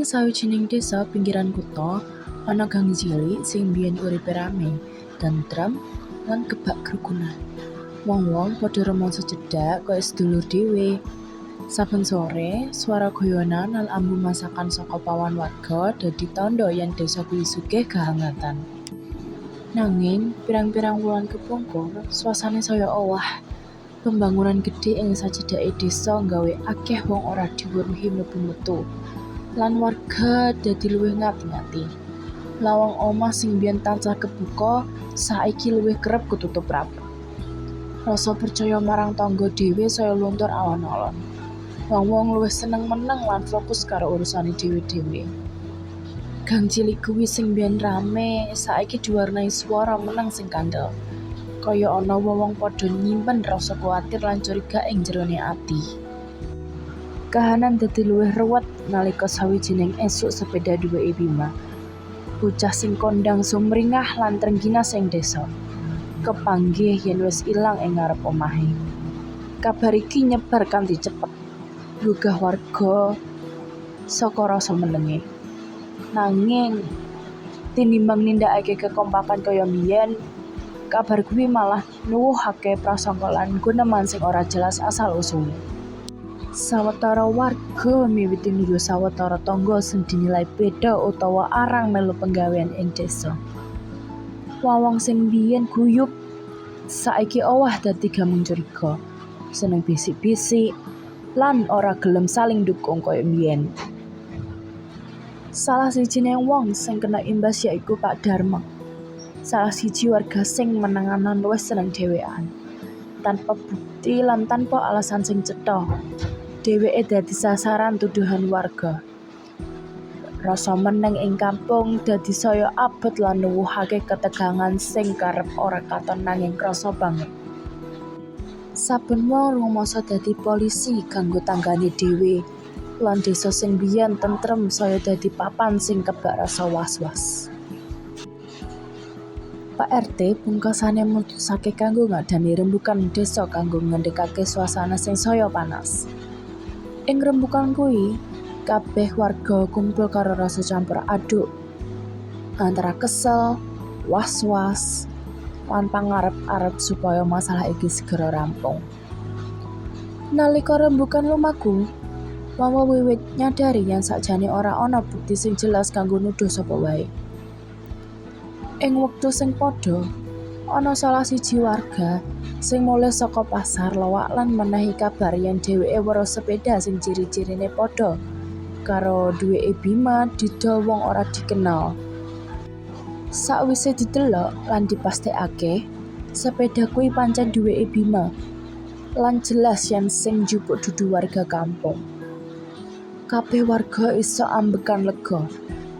sawijining desa pinggiran kutha ana gang cilik sing biyen uripe rame, tentrem lan kebak kerukunan. Wong-wong padha rumangsa cedhak kaya sedulur dhewe. Saben sore, swara guyonan lan ambu masakan saka pawan warga dadi tandha yen desa kuwi sugih kehangatan. Nanging pirang-pirang wulan kepungkur, swasane saya owah. Pembangunan gedhe ing sacedhake desa nggawe akeh wong ora diweruhi mlebu-metu, lan warga dadi luwih ngati-ngati. Lawang omah sing biyen tansah kebuka, saiki luwih kerep ketutup rapat. Rasa percaya marang tangga dhewe saya luntur alon-alon. Wong-wong luwih seneng meneng lan fokus karo urusane dhewe-dhewe. Gang cilik kuwi sing biyen rame, saiki diwarnai swara meneng sing kandel. Kaya ana wong padha nyimpen rasa kuwatir lan curiga ing jerone ati. Kahanan dadi luwih ruwet nalika sawijining esuk sepeda duweke Bima. Bocah sing kondang sumringah lan trengginas ing desa. Kepanggih yen wis ilang ing ngarep omahe. Kabar iki nyebar kanthi cepet. Gugah warga saka rasa menenge. Nanging tinimbang nindakake kekompakan kaya mbiyen, kabar kuwi malah nuwuhake prasangka lan guneman sing ora jelas asal-usule. Sawetara warga miwiti nuduh sawetara tangga sing dinilai beda utawa arang melu penggawean ing desa. Wong sing biyen guyub saiki owah dadi gamung curiga, seneng bisik-bisik lan ora gelem saling dukung kaya mbiyen. Salah sijining wong sing kena imbas yaiku Pak Darma. Salah siji warga sing menanganan luwih seneng dhewekan. Tanpa bukti lan tanpa alasan sing cetha, dheweke dadi sasaran tuduhan warga. Rasa meneng ing kampung dadi saya abot lan nuwuhake ketegangan sing kerep ora katon nanging krasa banget. Saben wong rumangsa dadi polisi kanggo tanggane dhewe, lan desa sing biyen tentrem saya dadi papan sing kebak rasa was-was. Pak RT pungkasane mutusake kanggo ngadani rembukan desa kanggo ngendhekake suasana sing saya panas. Ing rembukan kuwi, kabeh warga kumpul karo rasa campur aduk antara kesel, was-was, lan pangarep-arep supaya masalah iki segera rampung. Nalika rembukan lumaku, wong wiwit nyadari yen sakjane ora ana bukti sing jelas kanggo nuduh sapa wae. Ing wektu sing padha, ana salah siji warga sing mulih saka pasar lowak lan menehi kabar yen dheweke weruh sepeda sing ciri-cirine padha karo duweke Bima didol wong ora dikenal. Sakwise didelok lan dipastekake, sepeda kuwi pancen duweke Bima. Lan jelas yen sing njupuk dudu warga kampung. Kabeh warga iso ambekan lega.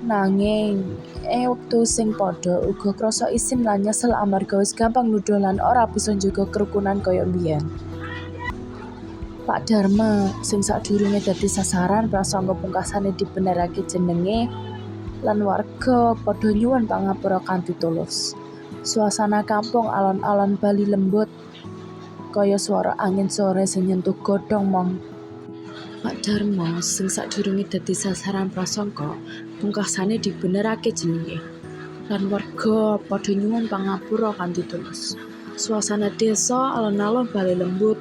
Nanging ing wektu sing padha uga krasa isin lan nyesel amarga wis gampang nuduh lan ora bisa njaga kerukunan kaya mbiyen. Pak Darma sing sadurunge dadi sasaran prasangka pungkasane dibenerake jenenge lan warga padha nyuwun pangapura kanthi tulus. Suasana kampung alon-alon bali lembut kaya swara angin sore sing nyentuh godhong mong. Pak Darma sing sadurunge dadi sasaran prasangka pungkasane dibenerake jenenge lan warga padha nyuwun pangapura kanthi tulus. Suasana desa alon-alon bali lembut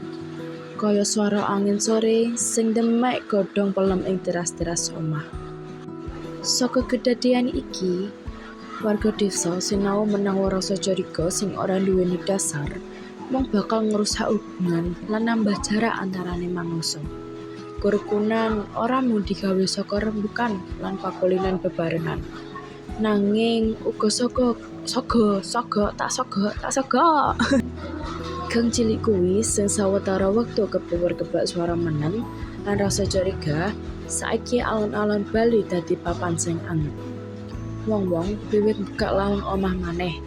kaya swara angin sore sing demek godhong pelem ing teras-teras omah. Saka kedadian iki, warga desa sinau menang rasa curiga sing ora nduweni dasar, mung bakal ngrusak hubungan lan nambah jarak antarane manungsa. Kerukunan ora mung digawe saka rembukan lan pakulinan bebarengan, nanging uga saka sogo. Gang cilik kuwi sing sawetara wektu kebak swara meneng lan rasa curiga, saiki alon-alon bali dadi papan sing anget. Wong-wong wiwit buka lawang omah maneh,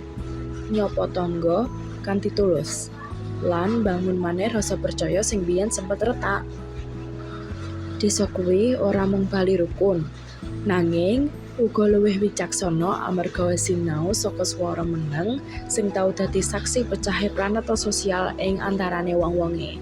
nyapa tangga kanthi tulus, lan bangun maneh rasa percaya sing biyen sempet retak. Desa kuwi ora mung bali rukun, nanging uga luwih wicaksana amarga wis sinau saka swara meneng sing tau dadi saksi pecahe pranata sosial ing antarane wong-wonge.